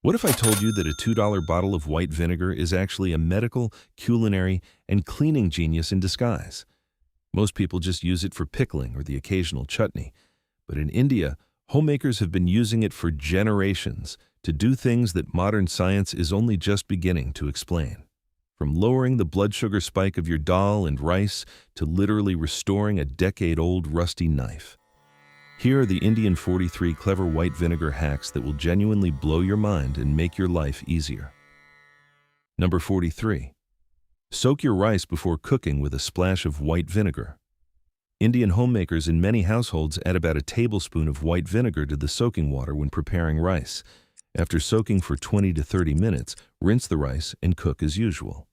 What if I told you that a $2 bottle of white vinegar is actually a medical, culinary, and cleaning genius in disguise? Most people just use it for pickling or the occasional chutney. But in India, homemakers have been using it for generations to do things that modern science is only just beginning to explain. From lowering the blood sugar spike of your dal and rice to literally restoring a decade-old rusty knife. Here are the Indian 43 clever white vinegar hacks that will genuinely blow your mind and make your life easier. Number 43. Soak your rice before cooking with a splash of white vinegar. Indian homemakers in many households add about a tablespoon of white vinegar to the soaking water when preparing rice. After soaking for 20 to 30 minutes, rinse the rice and cook as usual.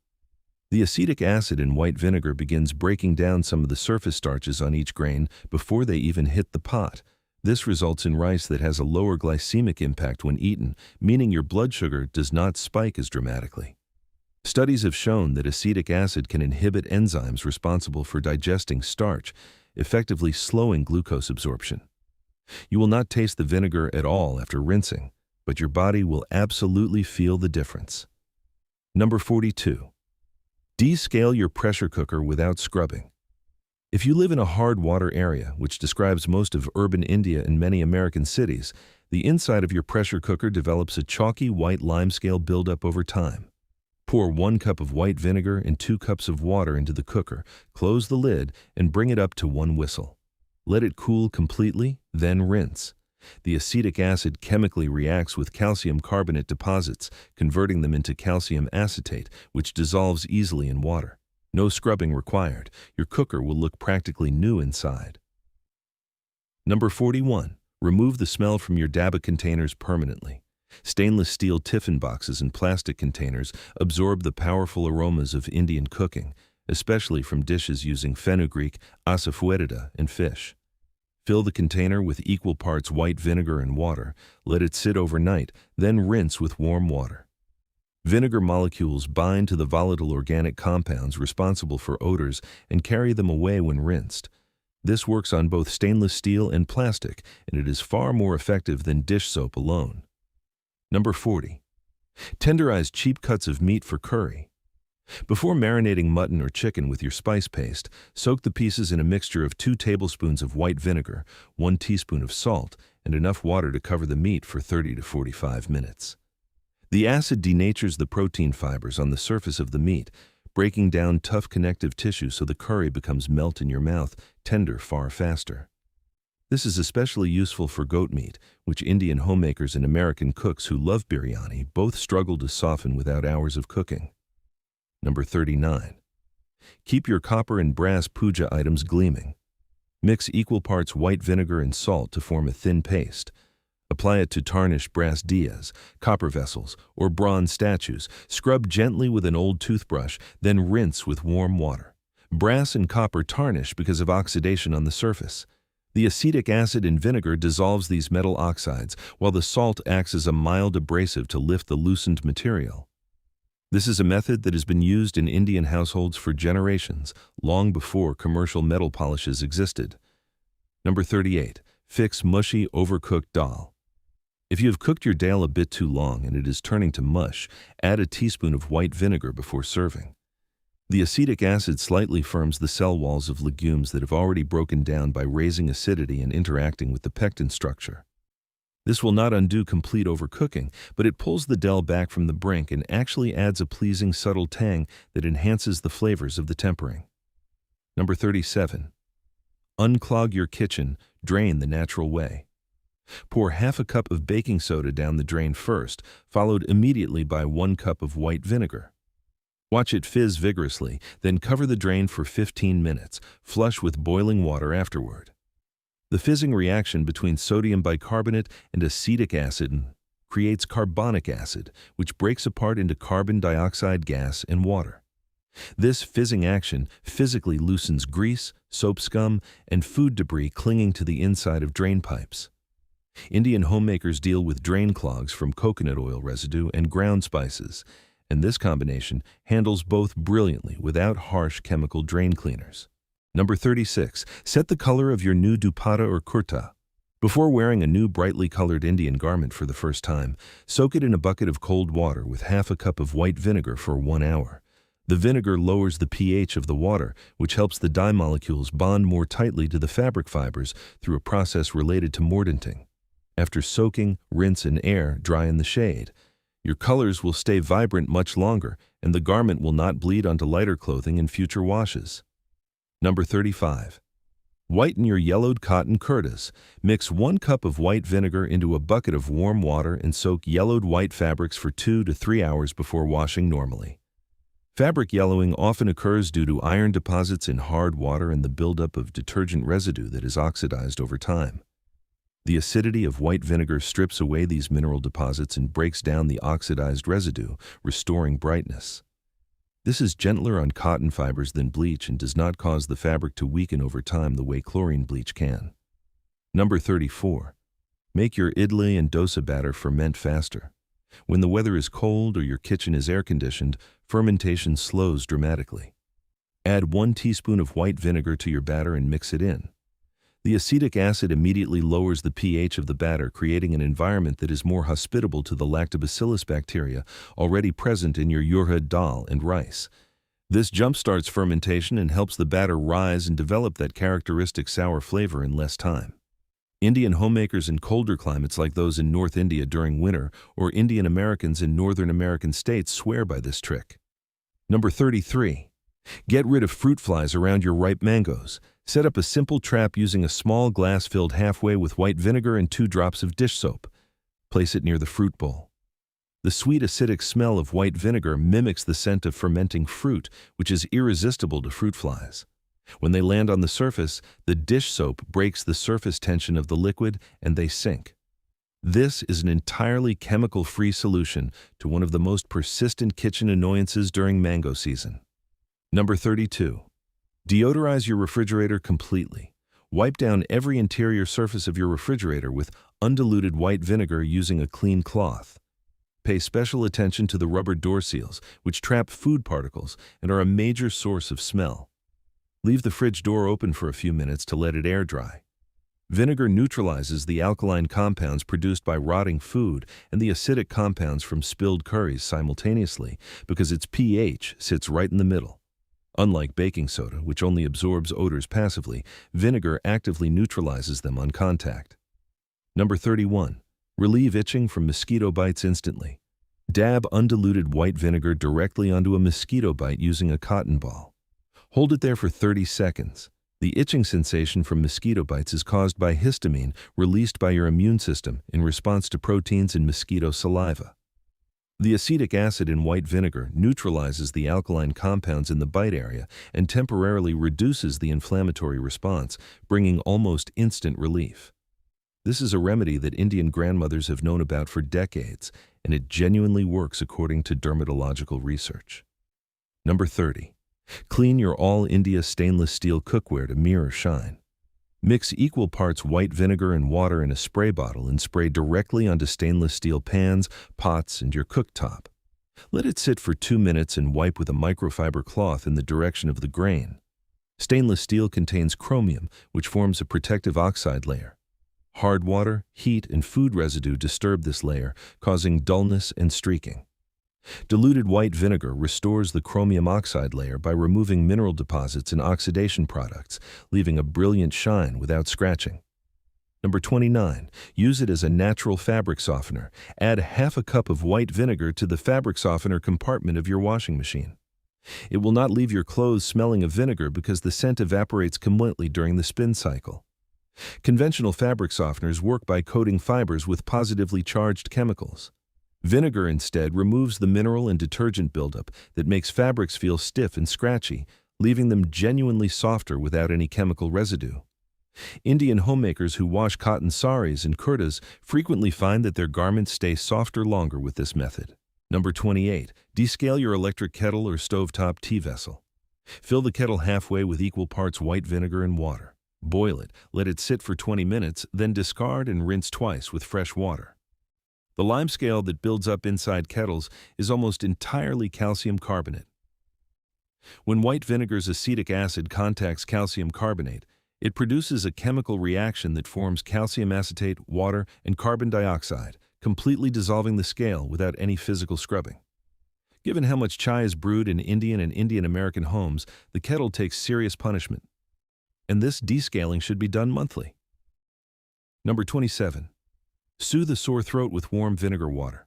The acetic acid in white vinegar begins breaking down some of the surface starches on each grain before they even hit the pot. This results in rice that has a lower glycemic impact when eaten, meaning your blood sugar does not spike as dramatically. Studies have shown that acetic acid can inhibit enzymes responsible for digesting starch, effectively slowing glucose absorption. You will not taste the vinegar at all after rinsing, but your body will absolutely feel the difference. Number 42. Descale your pressure cooker without scrubbing. If you live in a hard water area, which describes most of urban India and many American cities, the inside of your pressure cooker develops a chalky white limescale buildup over time. Pour 1 cup of white vinegar and 2 cups of water into the cooker, close the lid, and bring it up to 1 whistle. Let it cool completely, then rinse. The acetic acid chemically reacts with calcium carbonate deposits, converting them into calcium acetate, which dissolves easily in water. No scrubbing required. Your cooker will look practically new inside. Number 41. Remove the smell from your dabba containers permanently. Stainless steel tiffin boxes and plastic containers absorb the powerful aromas of Indian cooking, especially from dishes using fenugreek, asafoetida, and fish. Fill the container with equal parts white vinegar and water, let it sit overnight, then rinse with warm water. Vinegar molecules bind to the volatile organic compounds responsible for odors and carry them away when rinsed. This works on both stainless steel and plastic, and it is far more effective than dish soap alone. Number 40. Tenderize cheap cuts of meat for curry. Before marinating mutton or chicken with your spice paste, soak the pieces in a mixture of 2 tablespoons of white vinegar, 1 teaspoon of salt, and enough water to cover the meat for 30 to 45 minutes. The acid denatures the protein fibers on the surface of the meat, breaking down tough connective tissue so the curry becomes melt in your mouth, tender far faster. This is especially useful for goat meat, which Indian homemakers and American cooks who love biryani both struggle to soften without hours of cooking. Number 39. Keep your copper and brass puja items gleaming. Mix equal parts white vinegar and salt to form a thin paste. Apply it to tarnished brass diyas, copper vessels, or bronze statues. Scrub gently with an old toothbrush, then rinse with warm water. Brass and copper tarnish because of oxidation on the surface. The acetic acid in vinegar dissolves these metal oxides, while the salt acts as a mild abrasive to lift the loosened material. This is a method that has been used in Indian households for generations, long before commercial metal polishes existed. Number 38. Fix mushy, overcooked dal. If you have cooked your dal a bit too long and it is turning to mush, add a teaspoon of white vinegar before serving. The acetic acid slightly firms the cell walls of legumes that have already broken down by raising acidity and interacting with the pectin structure. This will not undo complete overcooking, but it pulls the dal back from the brink and actually adds a pleasing subtle tang that enhances the flavors of the tempering. Number 37. Unclog your kitchen, drain the natural way. Pour half a cup of baking soda down the drain first, followed immediately by 1 cup of white vinegar. Watch it fizz vigorously, then cover the drain for 15 minutes, flush with boiling water afterward. The fizzing reaction between sodium bicarbonate and acetic acid creates carbonic acid, which breaks apart into carbon dioxide gas and water. This fizzing action physically loosens grease, soap scum, and food debris clinging to the inside of drain pipes. Indian homemakers deal with drain clogs from coconut oil residue and ground spices, and this combination handles both brilliantly without harsh chemical drain cleaners. Number 36. Set the color of your new dupatta or kurta. Before wearing a new brightly colored Indian garment for the first time, soak it in a bucket of cold water with half a cup of white vinegar for 1 hour. The vinegar lowers the pH of the water, which helps the dye molecules bond more tightly to the fabric fibers through a process related to mordanting. After soaking, rinse and air dry in the shade. Your colors will stay vibrant much longer, and the garment will not bleed onto lighter clothing in future washes. Number 35. Whiten your yellowed cotton kurtas. Mix 1 cup of white vinegar into a bucket of warm water and soak yellowed white fabrics for 2 to 3 hours before washing normally. Fabric yellowing often occurs due to iron deposits in hard water and the buildup of detergent residue that is oxidized over time. The acidity of white vinegar strips away these mineral deposits and breaks down the oxidized residue, restoring brightness. This is gentler on cotton fibers than bleach and does not cause the fabric to weaken over time the way chlorine bleach can. Number 34. Make your idli and dosa batter ferment faster. When the weather is cold or your kitchen is air-conditioned, fermentation slows dramatically. Add 1 teaspoon of white vinegar to your batter and mix it in. The acetic acid immediately lowers the pH of the batter, creating an environment that is more hospitable to the lactobacillus bacteria already present in your urad dal and rice. This jumpstarts fermentation and helps the batter rise and develop that characteristic sour flavor in less time. Indian homemakers in colder climates like those in North India during winter or Indian Americans in Northern American states swear by this trick. Number 33. Get rid of fruit flies around your ripe mangoes. Set up a simple trap using a small glass filled halfway with white vinegar and 2 drops of dish soap. Place it near the fruit bowl. The sweet acidic smell of white vinegar mimics the scent of fermenting fruit, which is irresistible to fruit flies. When they land on the surface, the dish soap breaks the surface tension of the liquid and they sink. This is an entirely chemical-free solution to one of the most persistent kitchen annoyances during mango season. Number 32. Deodorize your refrigerator completely. Wipe down every interior surface of your refrigerator with undiluted white vinegar using a clean cloth. Pay special attention to the rubber door seals, which trap food particles and are a major source of smell. Leave the fridge door open for a few minutes to let it air dry. Vinegar neutralizes the alkaline compounds produced by rotting food and the acidic compounds from spilled curries simultaneously because its pH sits right in the middle. Unlike baking soda, which only absorbs odors passively, vinegar actively neutralizes them on contact. Number 31. Relieve itching from mosquito bites instantly. Dab undiluted white vinegar directly onto a mosquito bite using a cotton ball. Hold it there for 30 seconds. The itching sensation from mosquito bites is caused by histamine released by your immune system in response to proteins in mosquito saliva. The acetic acid in white vinegar neutralizes the alkaline compounds in the bite area and temporarily reduces the inflammatory response, bringing almost instant relief. This is a remedy that Indian grandmothers have known about for decades, and it genuinely works according to dermatological research. Number 30. Clean your All India stainless steel cookware to mirror shine. Mix equal parts white vinegar and water in a spray bottle and spray directly onto stainless steel pans, pots, and your cooktop. Let it sit for 2 minutes and wipe with a microfiber cloth in the direction of the grain. Stainless steel contains chromium, which forms a protective oxide layer. Hard water, heat, and food residue disturb this layer, causing dullness and streaking. Diluted white vinegar restores the chromium oxide layer by removing mineral deposits and oxidation products, leaving a brilliant shine without scratching. Number 29. Use it as a natural fabric softener. Add half a cup of white vinegar to the fabric softener compartment of your washing machine. It will not leave your clothes smelling of vinegar because the scent evaporates completely during the spin cycle. Conventional fabric softeners work by coating fibers with positively charged chemicals. Vinegar instead removes the mineral and detergent buildup that makes fabrics feel stiff and scratchy, leaving them genuinely softer without any chemical residue. Indian homemakers who wash cotton saris and kurtas frequently find that their garments stay softer longer with this method. Number 28. Descale your electric kettle or stovetop tea vessel. Fill the kettle halfway with equal parts white vinegar and water. Boil it, let it sit for 20 minutes, then discard and rinse twice with fresh water. The limescale that builds up inside kettles is almost entirely calcium carbonate. When white vinegar's acetic acid contacts calcium carbonate, It produces a chemical reaction that forms calcium acetate, water, and carbon dioxide, completely dissolving the scale without any physical scrubbing. Given how much chai is brewed in Indian and Indian American homes, the kettle takes serious punishment. And this descaling should be done monthly. Number 27. Soothe a sore throat with warm vinegar water.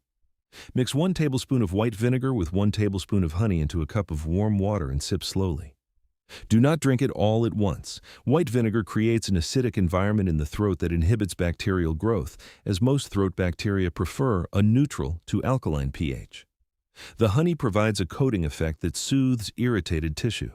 Mix 1 tablespoon of white vinegar with 1 tablespoon of honey into a cup of warm water and sip slowly. Do not drink it all at once. White vinegar creates an acidic environment in the throat that inhibits bacterial growth, as most throat bacteria prefer a neutral to alkaline pH. The honey provides a coating effect that soothes irritated tissue.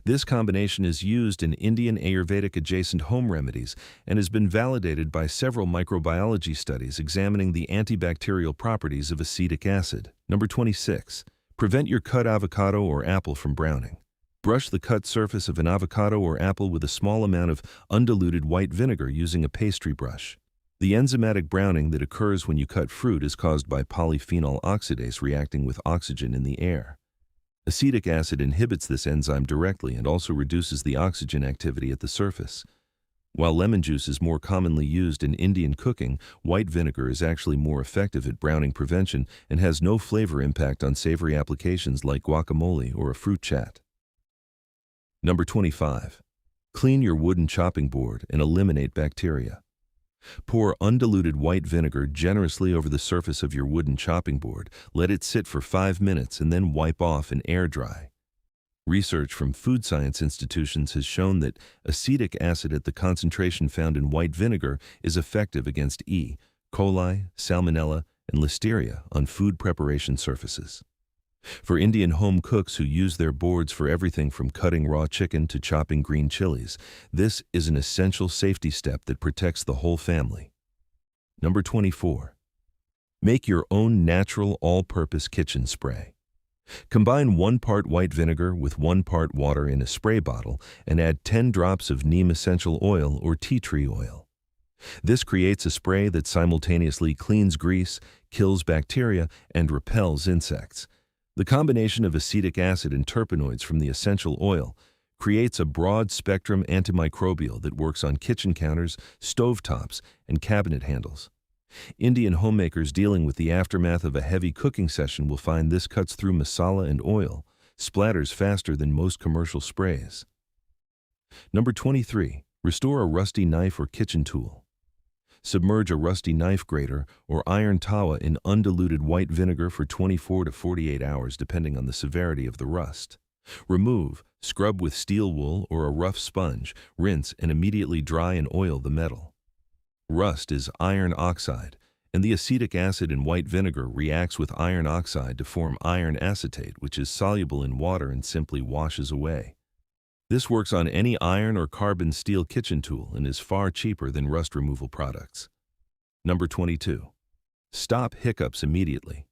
This combination is used in Indian Ayurvedic adjacent home remedies and has been validated by several microbiology studies examining the antibacterial properties of acetic acid. Number 26. Prevent your cut avocado or apple from browning. Brush the cut surface of an avocado or apple with a small amount of undiluted white vinegar using a pastry brush. The enzymatic browning that occurs when you cut fruit is caused by polyphenol oxidase reacting with oxygen in the air. Acetic acid inhibits this enzyme directly and also reduces the oxygen activity at the surface. While lemon juice is more commonly used in Indian cooking, white vinegar is actually more effective at browning prevention and has no flavor impact on savory applications like guacamole or a fruit chat. Number 25. Clean your wooden chopping board and eliminate bacteria. Pour undiluted white vinegar generously over the surface of your wooden chopping board. Let it sit for 5 minutes and then wipe off and air dry. Research from food science institutions has shown that acetic acid at the concentration found in white vinegar is effective against E. coli, salmonella, and listeria on food preparation surfaces. For Indian home cooks who use their boards for everything from cutting raw chicken to chopping green chilies, this is an essential safety step that protects the whole family. Number 24. Make your own natural all-purpose kitchen spray. Combine 1 part white vinegar with 1 part water in a spray bottle and add 10 drops of neem essential oil or tea tree oil. This creates a spray that simultaneously cleans grease, kills bacteria, and repels insects. The combination of acetic acid and terpenoids from the essential oil creates a broad-spectrum antimicrobial that works on kitchen counters, stovetops, and cabinet handles. Indian homemakers dealing with the aftermath of a heavy cooking session will find this cuts through masala and oil, splatters faster than most commercial sprays. Number 23. Restore a rusty knife or kitchen tool. Submerge a rusty knife grater or iron tawa in undiluted white vinegar for 24 to 48 hours depending on the severity of the rust. Remove, scrub with steel wool or a rough sponge, rinse and immediately dry and oil the metal. Rust is iron oxide, and the acetic acid in white vinegar reacts with iron oxide to form iron acetate, which is soluble in water and simply washes away. This works on any iron or carbon steel kitchen tool and is far cheaper than rust removal products. Number 22. Stop hiccups immediately.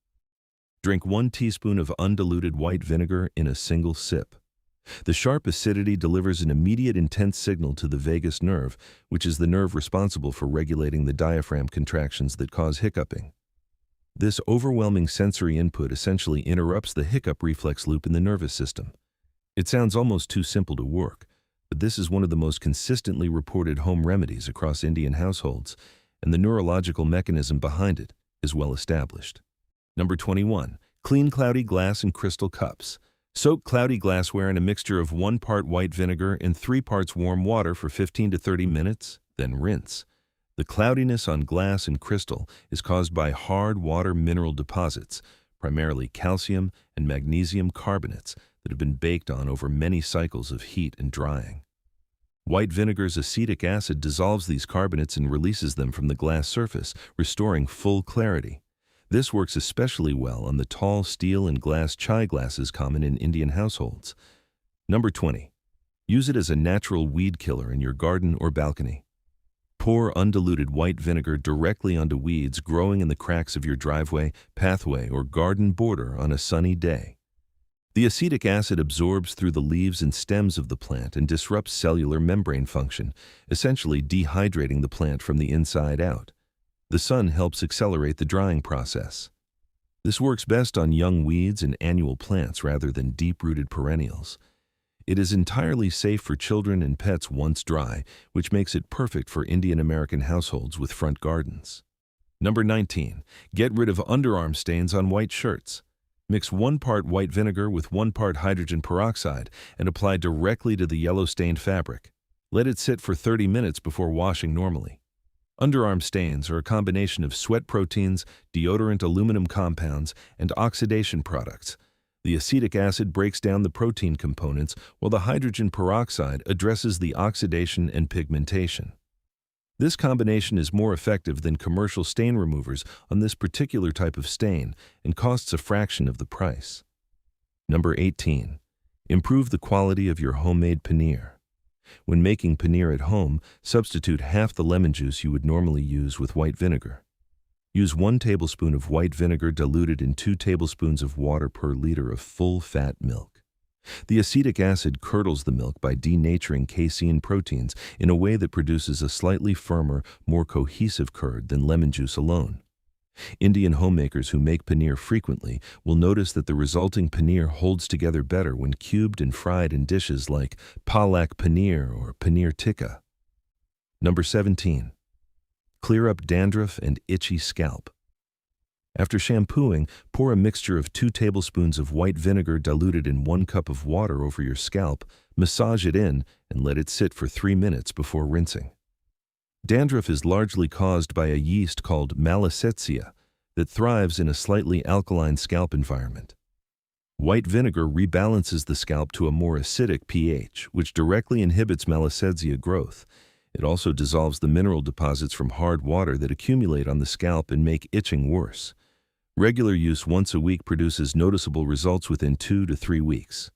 Drink 1 teaspoon of undiluted white vinegar in a single sip. The sharp acidity delivers an immediate intense signal to the vagus nerve, which is the nerve responsible for regulating the diaphragm contractions that cause hiccuping. This overwhelming sensory input essentially interrupts the hiccup reflex loop in the nervous system. It sounds almost too simple to work, but this is one of the most consistently reported home remedies across Indian households, and the neurological mechanism behind it is well established. Number 21. Clean cloudy glass and crystal cups. Soak cloudy glassware in a mixture of 1 part white vinegar and 3 parts warm water for 15 to 30 minutes, then rinse. The cloudiness on glass and crystal is caused by hard water mineral deposits, primarily calcium and magnesium carbonates, that have been baked on over many cycles of heat and drying. White vinegar's acetic acid dissolves these carbonates and releases them from the glass surface, restoring full clarity. This works especially well on the tall steel and glass chai glasses common in Indian households. Number 20. Use it as a natural weed killer in your garden or balcony. Pour undiluted white vinegar directly onto weeds growing in the cracks of your driveway, pathway, or garden border on a sunny day. The acetic acid absorbs through the leaves and stems of the plant and disrupts cellular membrane function, essentially dehydrating the plant from the inside out. The sun helps accelerate the drying process. This works best on young weeds and annual plants rather than deep-rooted perennials. It is entirely safe for children and pets once dry, which makes it perfect for Indian American households with front gardens. Number 19. Get rid of underarm stains on white shirts. Mix 1 part white vinegar with 1 part hydrogen peroxide and apply directly to the yellow-stained fabric. Let it sit for 30 minutes before washing normally. Underarm stains are a combination of sweat proteins, deodorant aluminum compounds, and oxidation products. The acetic acid breaks down the protein components, while the hydrogen peroxide addresses the oxidation and pigmentation. This combination is more effective than commercial stain removers on this particular type of stain and costs a fraction of the price. Number 18. Improve the quality of your homemade paneer. When making paneer at home, substitute half the lemon juice you would normally use with white vinegar. Use 1 tablespoon of white vinegar diluted in 2 tablespoons of water per liter of full-fat milk. The acetic acid curdles the milk by denaturing casein proteins in a way that produces a slightly firmer, more cohesive curd than lemon juice alone. Indian homemakers who make paneer frequently will notice that the resulting paneer holds together better when cubed and fried in dishes like palak paneer or paneer tikka. Number 17. Clear up dandruff and itchy scalp. After shampooing, pour a mixture of 2 tablespoons of white vinegar diluted in 1 cup of water over your scalp, massage it in, and let it sit for 3 minutes before rinsing. Dandruff is largely caused by a yeast called Malassezia that thrives in a slightly alkaline scalp environment. White vinegar rebalances the scalp to a more acidic pH, which directly inhibits Malassezia growth. It also dissolves the mineral deposits from hard water that accumulate on the scalp and make itching worse. Regular use once a week produces noticeable results within 2 to 3 weeks.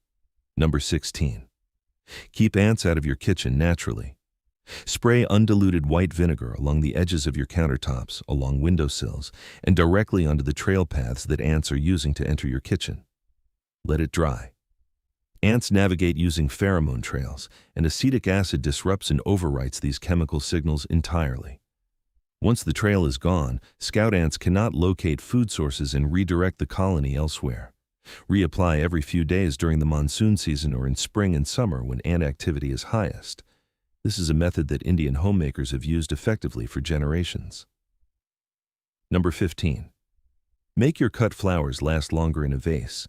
Number 16. Keep ants out of your kitchen naturally. Spray undiluted white vinegar along the edges of your countertops, along windowsills, and directly onto the trail paths that ants are using to enter your kitchen. Let it dry. Ants navigate using pheromone trails, and acetic acid disrupts and overwrites these chemical signals entirely. Once the trail is gone, scout ants cannot locate food sources and redirect the colony elsewhere. Reapply every few days during the monsoon season or in spring and summer when ant activity is highest. This is a method that Indian homemakers have used effectively for generations. Number 15. Make your cut flowers last longer in a vase.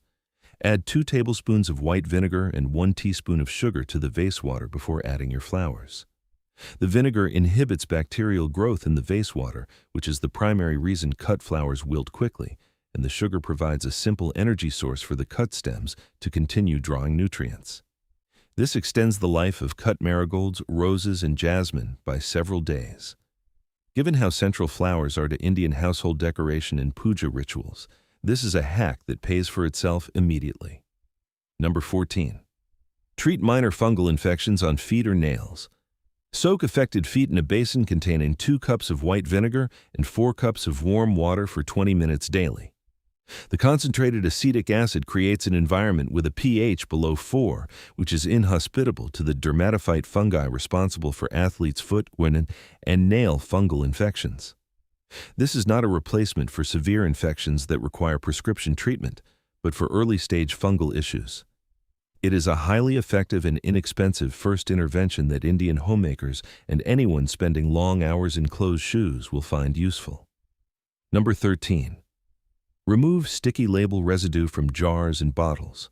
Add 2 tablespoons of white vinegar and 1 teaspoon of sugar to the vase water before adding your flowers. The vinegar inhibits bacterial growth in the vase water, which is the primary reason cut flowers wilt quickly, and the sugar provides a simple energy source for the cut stems to continue drawing nutrients. This extends the life of cut marigolds, roses, and jasmine by several days. Given how central flowers are to Indian household decoration and puja rituals, this is a hack that pays for itself immediately. Number 14. Treat minor fungal infections on feet or nails. Soak affected feet in a basin containing 2 cups of white vinegar and 4 cups of warm water for 20 minutes daily. The concentrated acetic acid creates an environment with a pH below 4, which is inhospitable to the dermatophyte fungi responsible for athlete's foot, and nail fungal infections. This is not a replacement for severe infections that require prescription treatment, but for early-stage fungal issues. It is a highly effective and inexpensive first intervention that Indian homemakers and anyone spending long hours in closed shoes will find useful. Number 13. Remove sticky label residue from jars and bottles.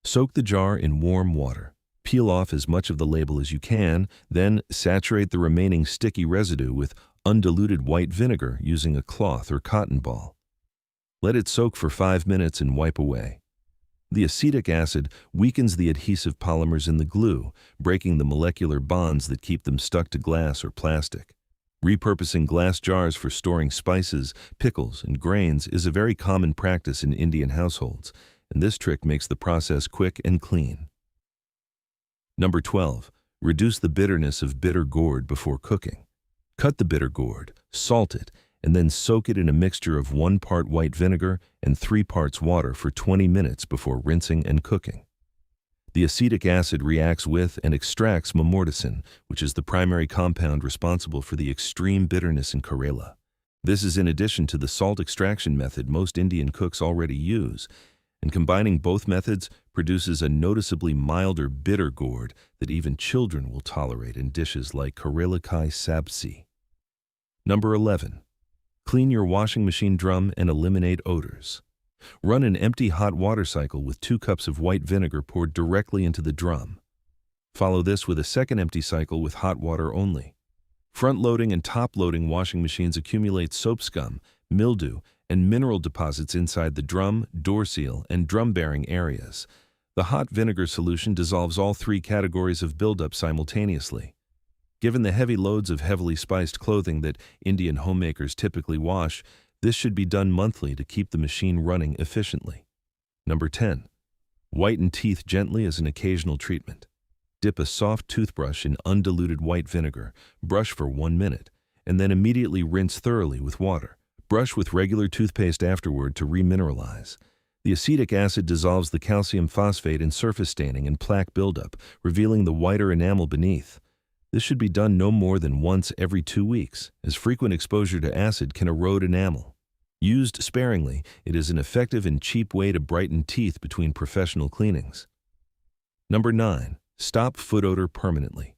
Soak the jar in warm water. Peel off as much of the label as you can, then saturate the remaining sticky residue with undiluted white vinegar using a cloth or cotton ball. Let it soak for 5 minutes and wipe away. The acetic acid weakens the adhesive polymers in the glue, breaking the molecular bonds that keep them stuck to glass or plastic. Repurposing glass jars for storing spices, pickles, and grains is a very common practice in Indian households, and this trick makes the process quick and clean. Number 12. Reduce the bitterness of bitter gourd before cooking. Cut the bitter gourd, salt it, and then soak it in a mixture of 1 part white vinegar and 3 parts water for 20 minutes before rinsing and cooking. The acetic acid reacts with and extracts momorticin, which is the primary compound responsible for the extreme bitterness in Karela. This is in addition to the salt extraction method most Indian cooks already use, and combining both methods produces a noticeably milder bitter gourd that even children will tolerate in dishes like karelikai sabzi. Number 11. Clean your washing machine drum and eliminate odors. Run an empty hot water cycle with 2 cups of white vinegar poured directly into the drum. Follow this with a second empty cycle with hot water only. Front-loading and top-loading washing machines accumulate soap scum, mildew, and mineral deposits inside the drum, door seal, and drum bearing areas. The hot vinegar solution dissolves all 3 categories of buildup simultaneously. Given the heavy loads of heavily spiced clothing that Indian homemakers typically wash, this should be done monthly to keep the machine running efficiently. Number 10. Whiten teeth gently as an occasional treatment. Dip a soft toothbrush in undiluted white vinegar, brush for 1 minute, and then immediately rinse thoroughly with water. Brush with regular toothpaste afterward to remineralize. The acetic acid dissolves the calcium phosphate in surface staining and plaque buildup, revealing the whiter enamel beneath. This should be done no more than once every 2 weeks, as frequent exposure to acid can erode enamel. Used sparingly, it is an effective and cheap way to brighten teeth between professional cleanings. Number 9. Stop foot odor permanently.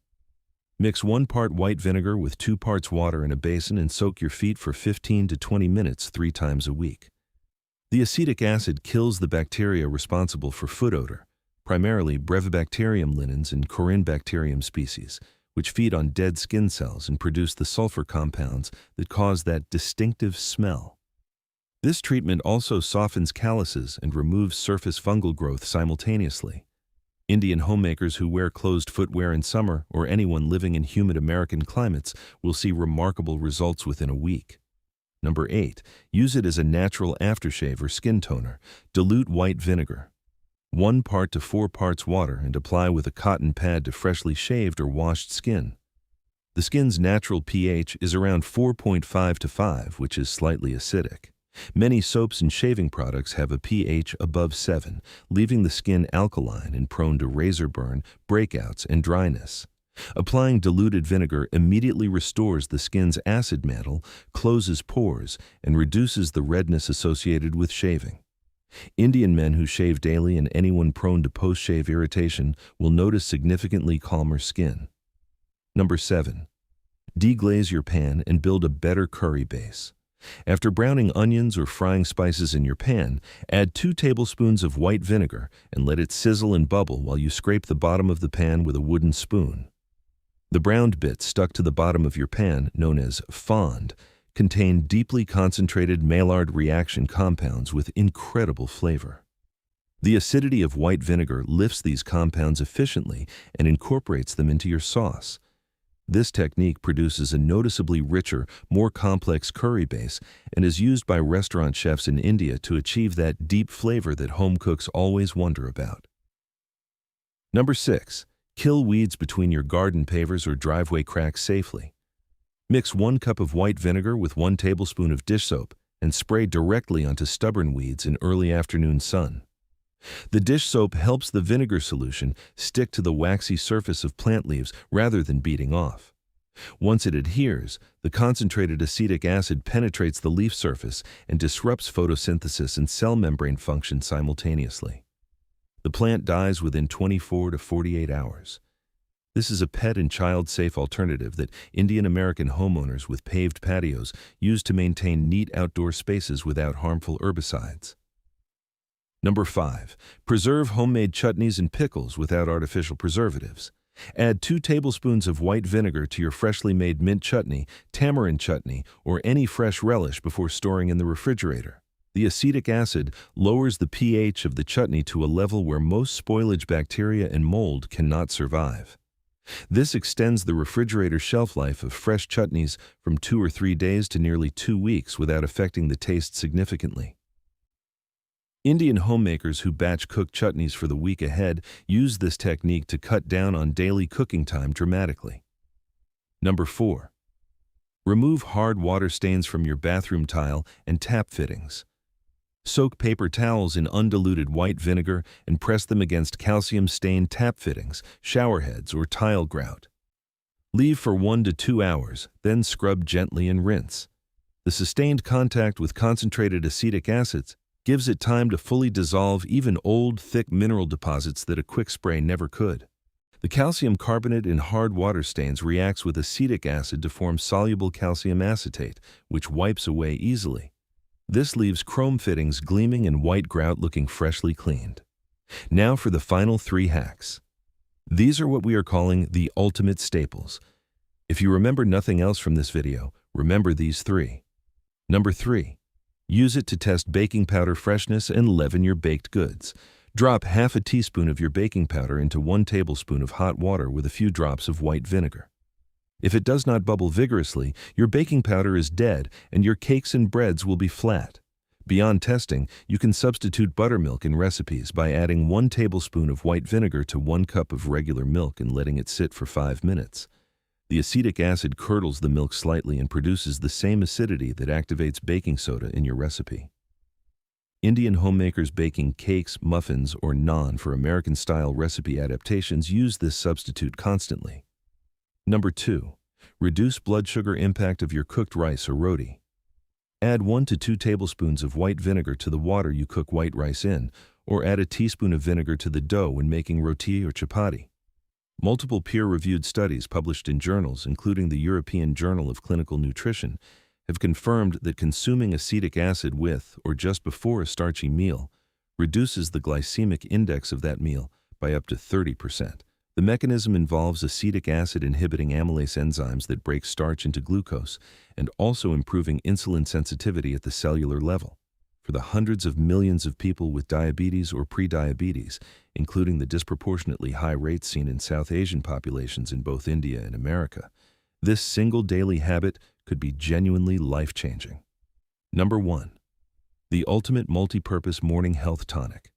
Mix 1 part white vinegar with 2 parts water in a basin and soak your feet for 15 to 20 minutes 3 times a week. The acetic acid kills the bacteria responsible for foot odor, primarily Brevibacterium linens and Corynebacterium species, which feed on dead skin cells and produce the sulfur compounds that cause that distinctive smell. This treatment also softens calluses and removes surface fungal growth simultaneously. Indian homemakers who wear closed footwear in summer or anyone living in humid American climates will see remarkable results within a week. Number 8. Use it as a natural aftershave or skin toner. Dilute white vinegar. 1 part to 4 parts water and apply with a cotton pad to freshly shaved or washed skin. The skin's natural pH is around 4.5 to 5, which is slightly acidic. Many soaps and shaving products have a pH above 7, leaving the skin alkaline and prone to razor burn, breakouts, and dryness. Applying diluted vinegar immediately restores the skin's acid mantle, closes pores, and reduces the redness associated with shaving. Indian men who shave daily and anyone prone to post-shave irritation will notice significantly calmer skin. Number 7. Deglaze your pan and build a better curry base. After browning onions or frying spices in your pan, add 2 tablespoons of white vinegar and let it sizzle and bubble while you scrape the bottom of the pan with a wooden spoon. The browned bits stuck to the bottom of your pan, known as fond, contain deeply concentrated Maillard reaction compounds with incredible flavor. The acidity of white vinegar lifts these compounds efficiently and incorporates them into your sauce. This technique produces a noticeably richer, more complex curry base and is used by restaurant chefs in India to achieve that deep flavor that home cooks always wonder about. Number 6. Kill weeds between your garden pavers or driveway cracks safely. Mix 1 cup of white vinegar with 1 tablespoon of dish soap and spray directly onto stubborn weeds in early afternoon sun. The dish soap helps the vinegar solution stick to the waxy surface of plant leaves rather than beating off. Once it adheres, the concentrated acetic acid penetrates the leaf surface and disrupts photosynthesis and cell membrane function simultaneously. The plant dies within 24 to 48 hours. This is a pet and child-safe alternative that Indian American homeowners with paved patios use to maintain neat outdoor spaces without harmful herbicides. Number 5. Preserve homemade chutneys and pickles without artificial preservatives. Add 2 tablespoons of white vinegar to your freshly made mint chutney, tamarind chutney, or any fresh relish before storing in the refrigerator. The acetic acid lowers the pH of the chutney to a level where most spoilage bacteria and mold cannot survive. This extends the refrigerator shelf life of fresh chutneys from 2 or 3 days to nearly 2 weeks without affecting the taste significantly. Indian homemakers who batch cook chutneys for the week ahead use this technique to cut down on daily cooking time dramatically. Number 4. Remove hard water stains from your bathroom tile and tap fittings. Soak paper towels in undiluted white vinegar and press them against calcium-stained tap fittings, shower heads, or tile grout. Leave for 1 to 2 hours, then scrub gently and rinse. The sustained contact with concentrated acetic acids gives it time to fully dissolve even old, thick mineral deposits that a quick spray never could. The calcium carbonate in hard water stains reacts with acetic acid to form soluble calcium acetate, which wipes away easily. This leaves chrome fittings gleaming and white grout looking freshly cleaned. Now for the final 3 hacks. These are what we are calling the ultimate staples. If you remember nothing else from this video, remember these 3. Number 3. Use it to test baking powder freshness and leaven your baked goods. Drop half a teaspoon of your baking powder into 1 tablespoon of hot water with a few drops of white vinegar. If it does not bubble vigorously, your baking powder is dead and your cakes and breads will be flat. Beyond testing, you can substitute buttermilk in recipes by adding 1 tablespoon of white vinegar to 1 cup of regular milk and letting it sit for 5 minutes. The acetic acid curdles the milk slightly and produces the same acidity that activates baking soda in your recipe. Indian homemakers baking cakes, muffins, or naan for American-style recipe adaptations use this substitute constantly. Number 2. Reduce blood sugar impact of your cooked rice or roti. Add 1 to 2 tablespoons of white vinegar to the water you cook white rice in, or add a teaspoon of vinegar to the dough when making roti or chapati. Multiple peer-reviewed studies published in journals, including the European Journal of Clinical Nutrition, have confirmed that consuming acetic acid with or just before a starchy meal reduces the glycemic index of that meal by up to 30%. The mechanism involves acetic acid inhibiting amylase enzymes that break starch into glucose and also improving insulin sensitivity at the cellular level. For the hundreds of millions of people with diabetes or prediabetes, including the disproportionately high rates seen in South Asian populations in both India and America, this single daily habit could be genuinely life-changing. Number 1. The ultimate multi-purpose morning health tonic.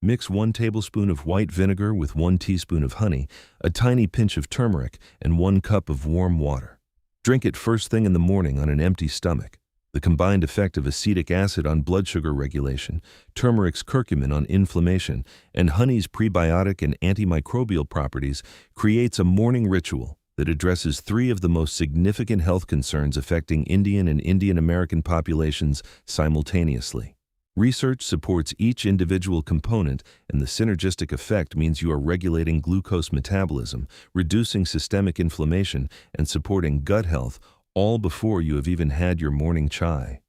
Mix 1 tablespoon of white vinegar with 1 teaspoon of honey, a tiny pinch of turmeric, and 1 cup of warm water. Drink it first thing in the morning on an empty stomach. The combined effect of acetic acid on blood sugar regulation, turmeric's curcumin on inflammation, and honey's prebiotic and antimicrobial properties creates a morning ritual that addresses 3 of the most significant health concerns affecting Indian and Indian American populations simultaneously. Research supports each individual component, and the synergistic effect means you are regulating glucose metabolism, reducing systemic inflammation, and supporting gut health, all before you have even had your morning chai.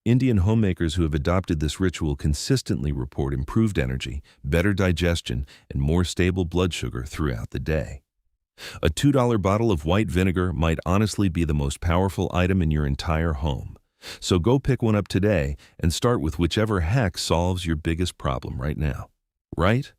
Indian homemakers who have adopted this ritual consistently report improved energy, better digestion, and more stable blood sugar throughout the day. A $2 bottle of white vinegar might honestly be the most powerful item in your entire home. So go pick one up today and start with whichever hack solves your biggest problem right now. Right?